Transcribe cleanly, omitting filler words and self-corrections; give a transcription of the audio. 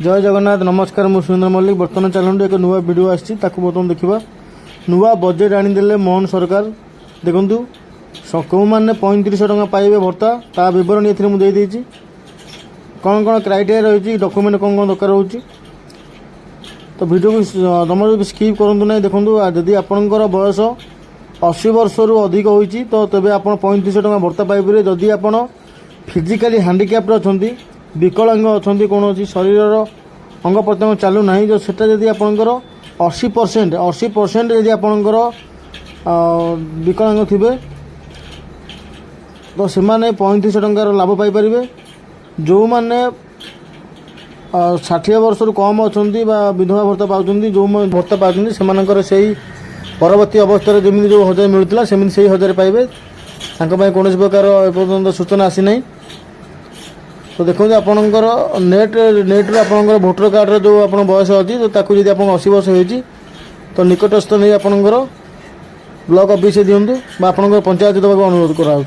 जय जगन्नाथ नमस्कार मुझे सुरेंद्र मल्लिक बर्तमान चलते एक नुआ वीडियो आसी बर्तमान देखा नुआ बजेट आनीदे मोहन सरकार देखूँ कौ मैंने 3500 टका पाइबे भत्ता ता बरण ये मुझे कौन कौन क्राइटेरिया रही डॉक्यूमेंट कौन कौन दरकार हो तो वीडियो को तुम स्किप करूँ ना देखूँ जदि आपंकर बयस 80 वर्ष रु अधिक होती तो तेज आप 3500 टका भत्ता पाइबे जदि आप फिजिकाली हैंडिक्याप्ड अच्छा विकलांग अच्छा कौन शरीर अंग प्रत्यंग चालू ना जो सेटा जदि आपंकर 80% जदि आपंकर विकलांग थे तो से 3500 टंकार लाभ पाइपर जो मैंने 60 वर्ष रु कम अच्छा विधवा भत्ता पाँच जो भत्ता पाँच से परवर्ती अवस्था जमी जो 1000 मिलूला सेमती से 1000 पाइबे कौन प्रकार एपर्तंत सूचना आसी ना तो देखो आपणकर नेट्रे आपंकर भोटर कार्ड जो आप बयस अच्छी तो ताकू जब आप 80 वर्ष होती तो निकटस्थ नहीं आपंकर ब्लॉक ऑफिस दिंतु आपंकर पंचायत देवाक अनुरोध कराऊँ।